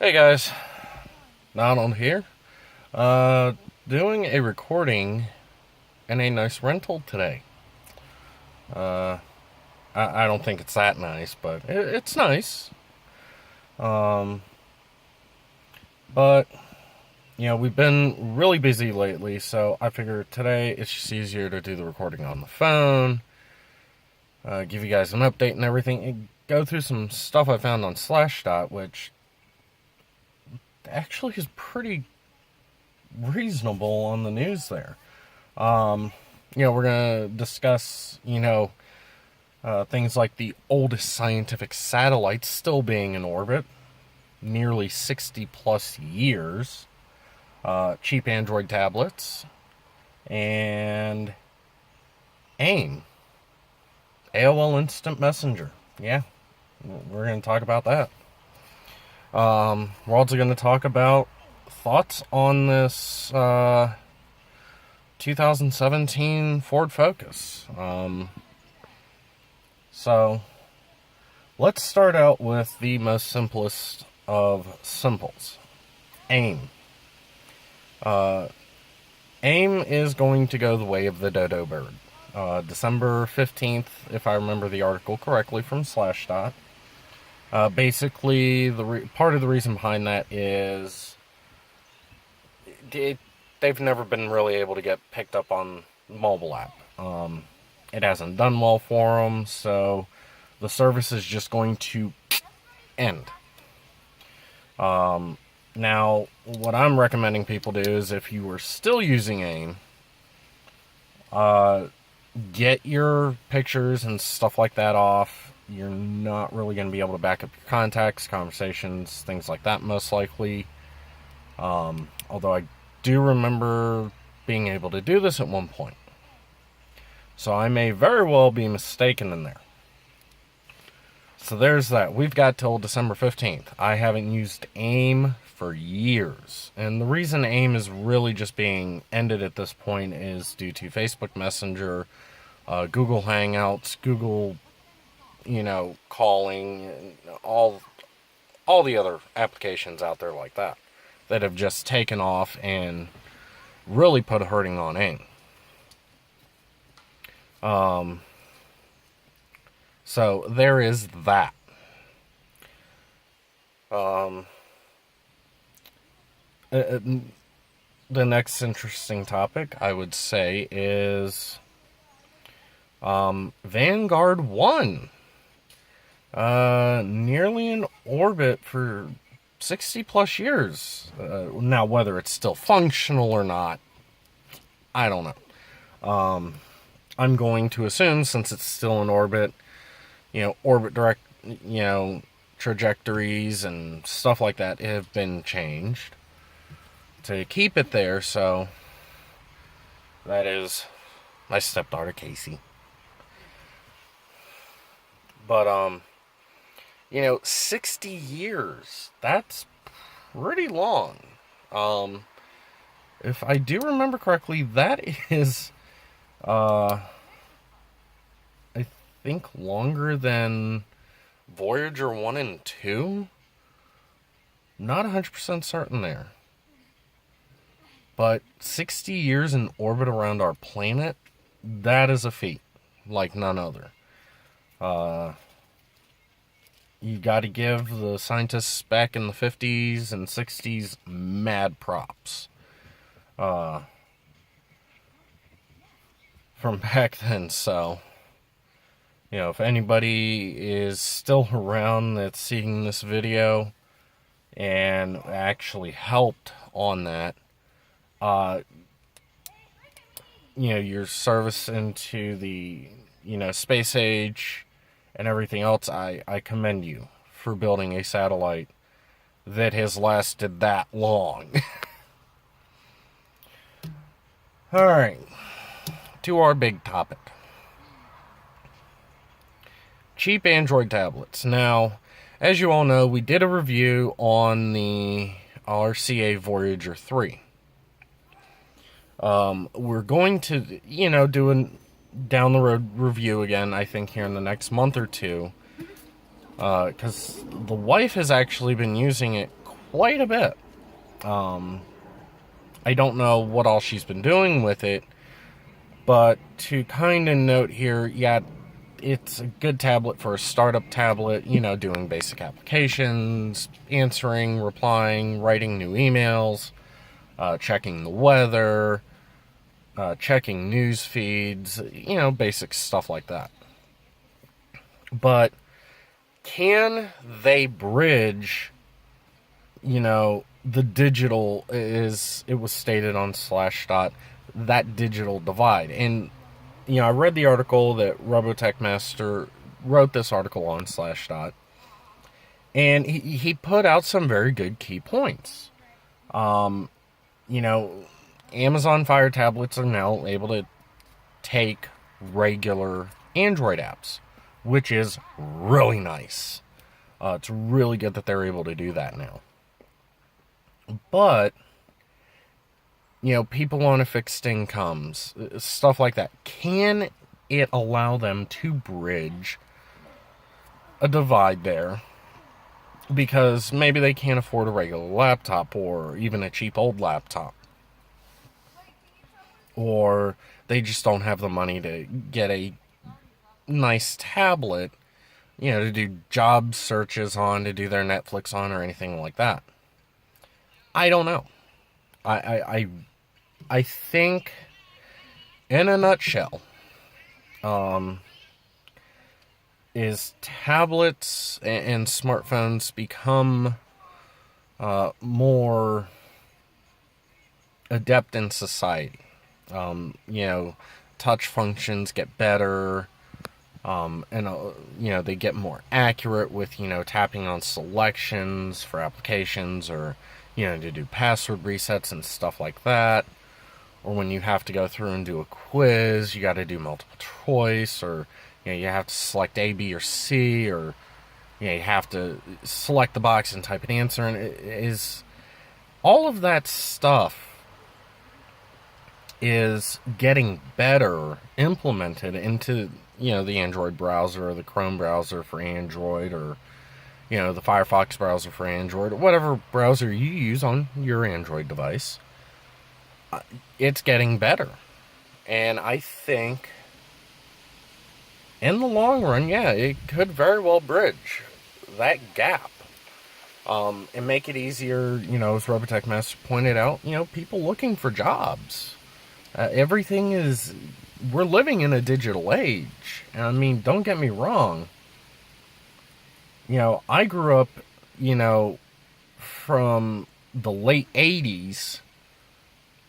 Hey guys, Donald here. Doing a recording in a nice rental today. Uh, I don't think it's that nice, but it's nice. Um, but we've been really busy lately, so I figured today it's just easier to do the recording on the phone. Give you guys an update and everything, and go through some stuff I found on Slashdot, which actually is pretty reasonable on the news there. We're going to discuss, things like the oldest scientific satellites still being in orbit, nearly 60 plus years, cheap Android tablets, and AIM, AOL Instant Messenger. Yeah, we're going to talk about that. We're also going to talk about thoughts on this 2017 Ford Focus. So let's start out with the most simplest of simples. AIM. AIM is going to go the way of the dodo bird. December 15th, if I remember the article correctly from Slashdot. Basically, part of the reason behind that is they've never been really able to get picked up on mobile app. It hasn't done well for them, so the service is just going to end. Now, what I'm recommending people do is if you are still using AIM, get your pictures and stuff like that off. You're not really going to be able to back up your contacts, conversations, things like that, most likely. Although I do remember being able to do this at one point. So I may very well be mistaken in there. So there's that. We've got till December 15th. I haven't used AIM for years. And the reason AIM is really just being ended at this point is due to Facebook Messenger, Google Hangouts, Google, calling, and all the other applications out there like that have just taken off and really put a hurting on AIM. So there is that. The next interesting topic, I would say, is Vanguard 1. Nearly in orbit for 60 plus years. Now, whether it's still functional or not, I don't know. I'm going to assume, since it's still in orbit, orbit direct, trajectories and stuff like that have been changed to keep it there. So that is my stepdaughter Casey. But 60 years, that's pretty long. If I do remember correctly, that is I think longer than Voyager 1 and 2. Not 100% certain there. But 60 years in orbit around our planet, that is a feat like none other. You got to give the scientists back in the 50s and 60s mad props. From back then, so if anybody is still around that's seeing this video and actually helped on that, your service into the space age and everything else, I commend you for building a satellite that has lasted that long. All right, to our big topic. Cheap Android tablets. Now, as you all know, we did a review on the RCA Voyager 3. We're going to, do a down the road review again, I think, here in the next month or two. Because the wife has actually been using it quite a bit. I don't know what all she's been doing with it, but to kind of note here, yeah, it's a good tablet for a startup tablet, doing basic applications, answering, replying, writing new emails, checking the weather, checking news feeds, basic stuff like that. But can they bridge, the digital, is it was stated on Slashdot, that digital divide? And I read the article that Robotech Master wrote, this article on Slashdot, and he put out some very good key points. Amazon Fire tablets are now able to take regular Android apps, which is really nice. It's really good that they're able to do that now. But, people on a fixed incomes, stuff like that. Can it allow them to bridge a divide there? Because maybe they can't afford a regular laptop or even a cheap old laptop. Or they just don't have the money to get a nice tablet, to do job searches on, to do their Netflix on, or anything like that. I don't know. I think, in a nutshell, is tablets and smartphones become more adept in society. Touch functions get better, and they get more accurate with tapping on selections for applications, or to do password resets and stuff like that. Or when you have to go through and do a quiz, you got to do multiple choice, or you have to select A, B, or C, or you have to select the box and type an answer. And it is all of that stuff is getting better implemented into the Android browser, or the Chrome browser for Android, or the Firefox browser for Android, or whatever browser you use on your Android device. It's getting better. And I think, in the long run, yeah, it could very well bridge that gap. And make it easier, as Robotech Master pointed out, people looking for jobs. We're living in a digital age. And I mean, don't get me wrong. I grew up, from the late 80s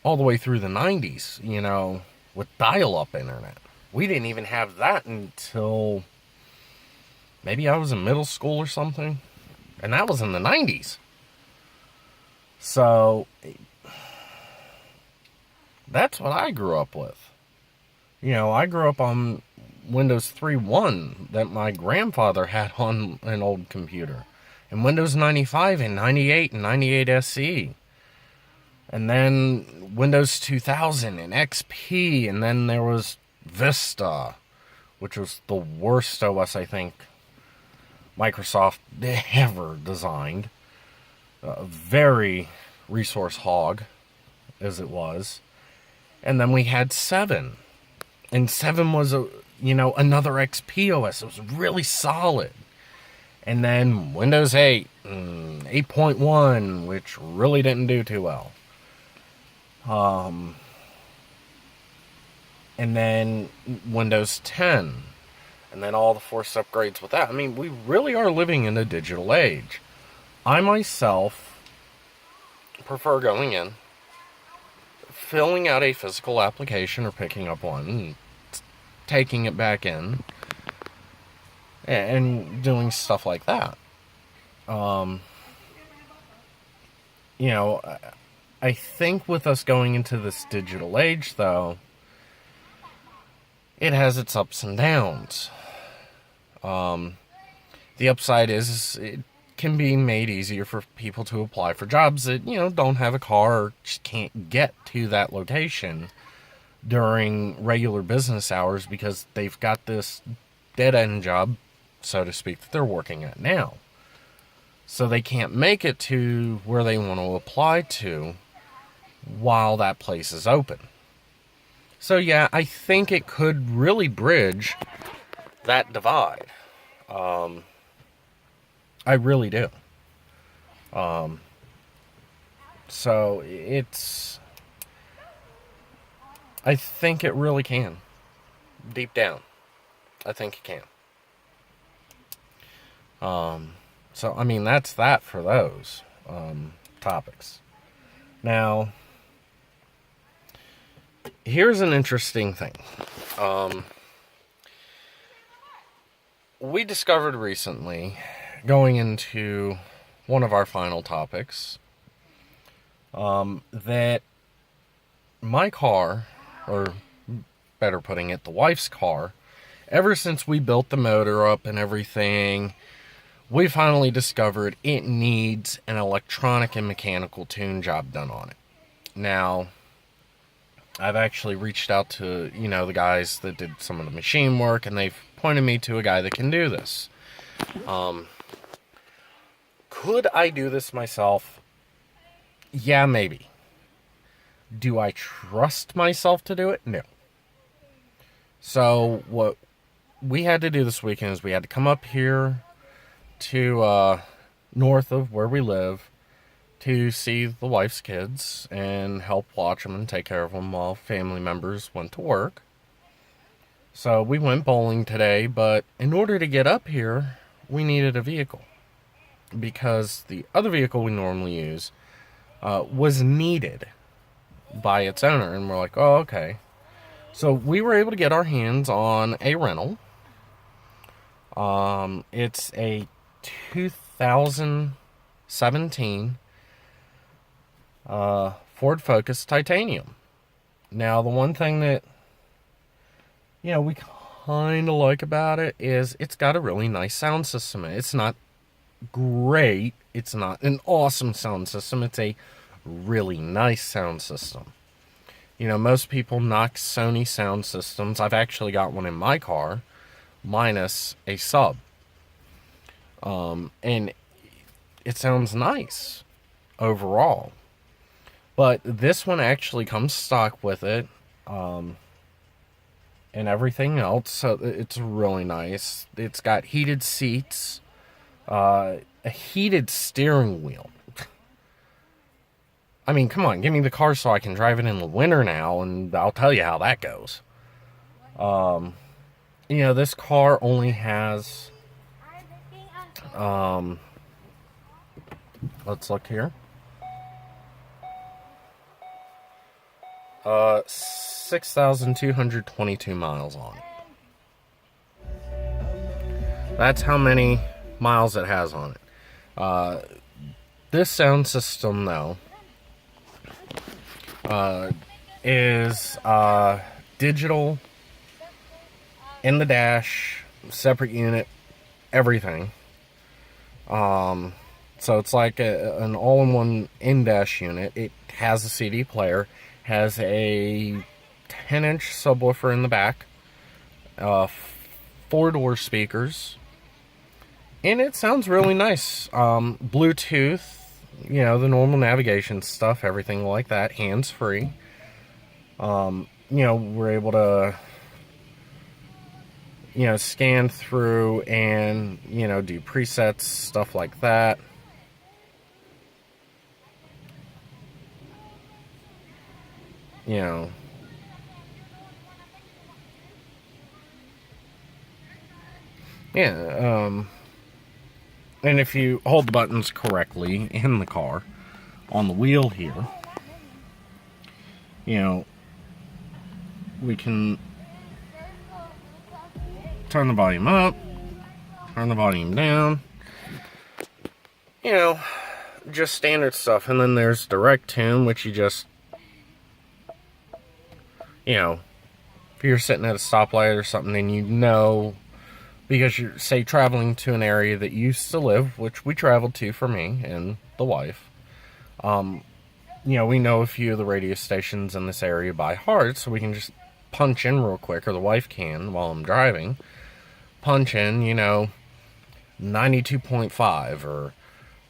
all the way through the 90s, with dial-up internet. We didn't even have that until maybe I was in middle school or something. And that was in the 90s. So that's what I grew up with. I grew up on Windows 3.1 that my grandfather had on an old computer. And Windows 95 and 98 and 98 SE. And then Windows 2000 and XP. And then there was Vista, which was the worst OS I think Microsoft ever designed. Very resource hog, as it was. And then we had 7. And 7 was another XP OS. It was really solid. And then Windows 8, 8.1, which really didn't do too well. And then Windows 10. And then all the forced upgrades with that. I mean, we really are living in a digital age. I myself prefer going in, filling out a physical application or picking up one, and taking it back in, and doing stuff like that. I think with us going into this digital age, though, it has its ups and downs. The upside is it can be made easier for people to apply for jobs that, don't have a car or just can't get to that location during regular business hours because they've got this dead-end job, so to speak, that they're working at now. So they can't make it to where they want to apply to while that place is open. So yeah, I think it could really bridge that divide. I really do. So I think it really can. Deep down, I think it can. So I mean, that's that for those topics. Now, here's an interesting thing. We discovered recently, going into one of our final topics, that my car, or better putting it, the wife's car, ever since we built the motor up and everything, we finally discovered it needs an electronic and mechanical tune job done on it. Now, I've actually reached out to, the guys that did some of the machine work, and they've pointed me to a guy that can do this. Could I do this myself? Yeah, maybe. Do I trust myself to do it? No. So, what we had to do this weekend is we had to come up here to north of where we live to see the wife's kids and help watch them and take care of them while family members went to work. So we went bowling today, but in order to get up here, we needed a vehicle, because the other vehicle we normally use was needed by its owner, and we're like, oh, okay. So we were able to get our hands on a rental. It's a 2017 Ford Focus Titanium. Now, the one thing that we kind of like about it is it's got a really nice sound system. It's not great. It's not an awesome sound system. It's a really nice sound system. Most people knock Sony sound systems. I've actually got one in my car, minus a sub. And it sounds nice overall. But this one actually comes stock with it. And everything else, so it's really nice. It's got heated seats, a heated steering wheel. I mean, come on, give me the car so I can drive it in the winter now, and I'll tell you how that goes. This car only has, let's look here. 6,222 miles on it. That's how many miles it has on it. This sound system, though, is digital, in the dash, separate unit, everything. So it's like an all-in-one in-dash unit. It has a CD player, has a 10-inch subwoofer in the back, 4-door speakers, and it sounds really nice. Bluetooth, the normal navigation stuff, everything like that, hands-free. We're able to, scan through and, do presets, stuff like that. And if you hold the buttons correctly in the car, on the wheel here, we can turn the volume up, turn the volume down, just standard stuff. And then there's direct tune, which you just, if you're sitting at a stoplight or something and because you're, say, traveling to an area that you used to live, which we traveled to for me and the wife. We know a few of the radio stations in this area by heart, so we can just punch in real quick, or the wife can while I'm driving. Punch in, 92.5 or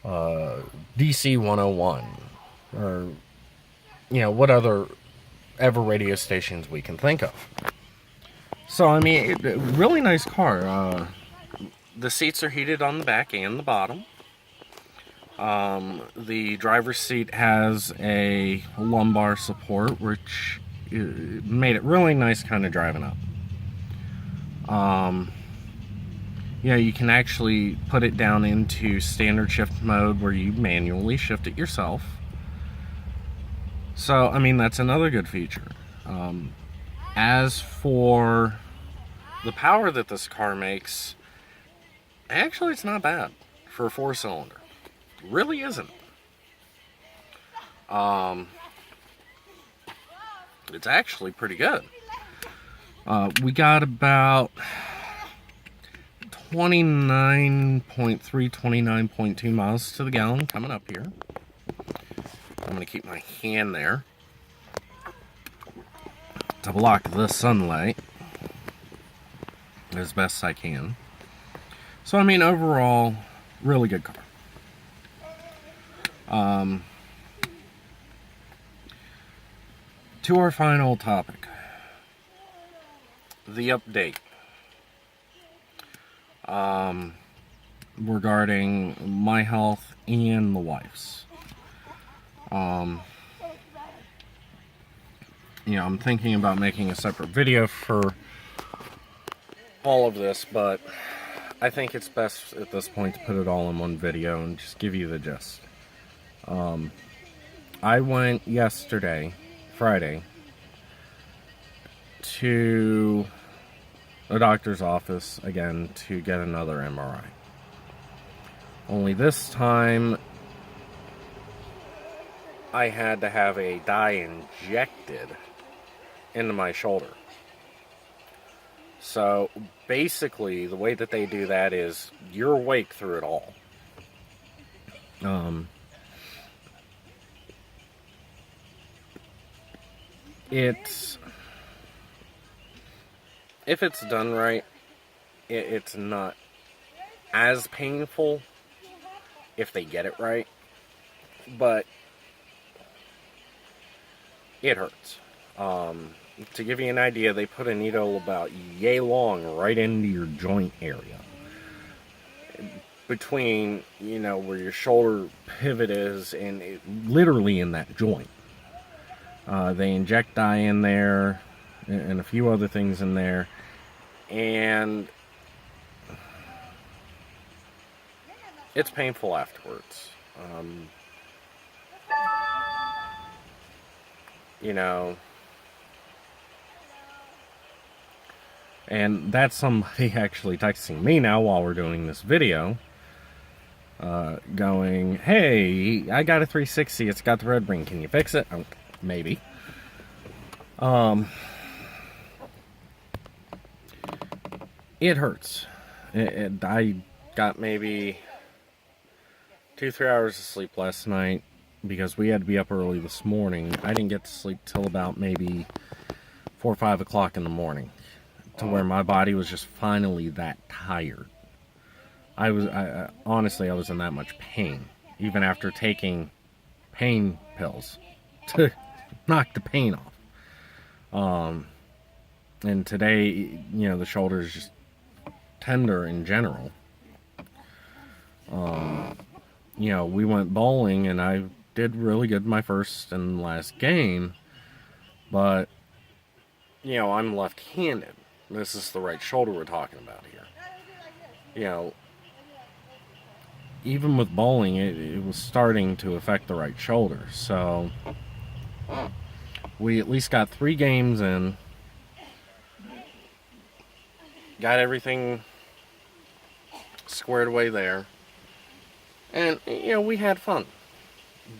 DC 101, or, what other ever radio stations we can think of. So, I mean, really nice car. The seats are heated on the back and the bottom. The driver's seat has a lumbar support, which made it really nice kind of driving up. You can actually put it down into standard shift mode where you manually shift it yourself. So, I mean, that's another good feature. As for the power that this car makes, actually it's not bad for a 4-cylinder. Really isn't. It's actually pretty good. We got about 29.3, 29.2 miles to the gallon coming up here. I'm going to keep my hand there to block the sunlight as best I can. So, I mean, overall, really good car. To our final topic, the update regarding my health and the wife's. I'm thinking about making a separate video for all of this, but I think it's best at this point to put it all in one video and just give you the gist. I went yesterday, Friday, to a doctor's office again to get another MRI. Only this time I had to have a dye injected into my shoulder. So basically the way that they do that is you're awake through it all. If it's done right, it's not as painful if they get it right, but it hurts. To give you an idea, they put a needle about yay long right into your joint area. Between, where your shoulder pivot is and literally in that joint. They inject dye in there and a few other things in there. And it's painful afterwards. And that's somebody actually texting me now while we're doing this video. Going, hey, I got a 360, it's got the red ring, can you fix it? Maybe. It hurts. I got maybe 2-3 hours of sleep last night because we had to be up early this morning. I didn't get to sleep till about maybe 4 or 5 o'clock in the morning, to where my body was just finally that tired. I honestly, I was in that much pain, even after taking pain pills to knock the pain off. And today, the shoulder is just tender in general. We went bowling and I did really good my first and last game, but I'm left-handed. This is the right shoulder we're talking about here. Even with bowling, it was starting to affect the right shoulder. So we at least got 3 games in. Got everything squared away there. And, we had fun.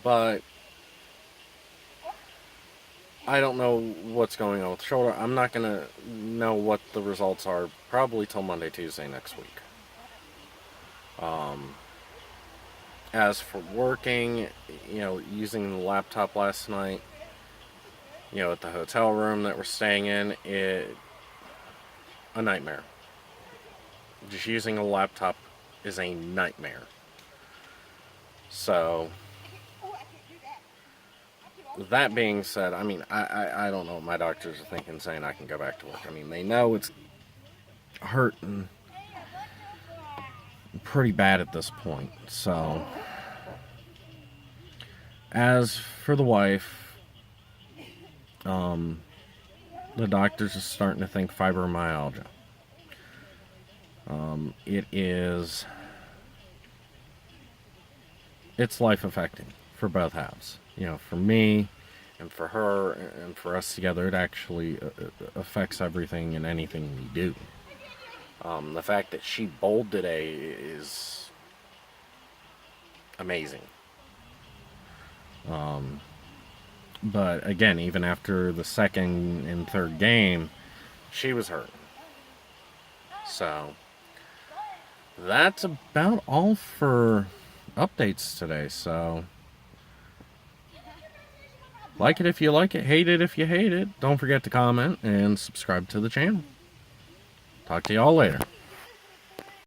But I don't know what's going on with the shoulder. I'm not going to know what the results are probably till Monday, Tuesday next week. As for working, using the laptop last night, at the hotel room that we're staying in, a nightmare. Just using a laptop is a nightmare. So, that being said, I mean, I don't know what my doctors are thinking saying I can go back to work. I mean, they know it's hurting pretty bad at this point. So, as for the wife, the doctors are starting to think fibromyalgia. It's life affecting for both halves. You know, for me and for her and for us together, it actually affects everything and anything we do. The fact that she bowled today is amazing. But again, even after the second and third game, she was hurt. So, that's about all for updates today. So, like it if you like it, hate it if you hate it. Don't forget to comment and subscribe to the channel. Talk to y'all later.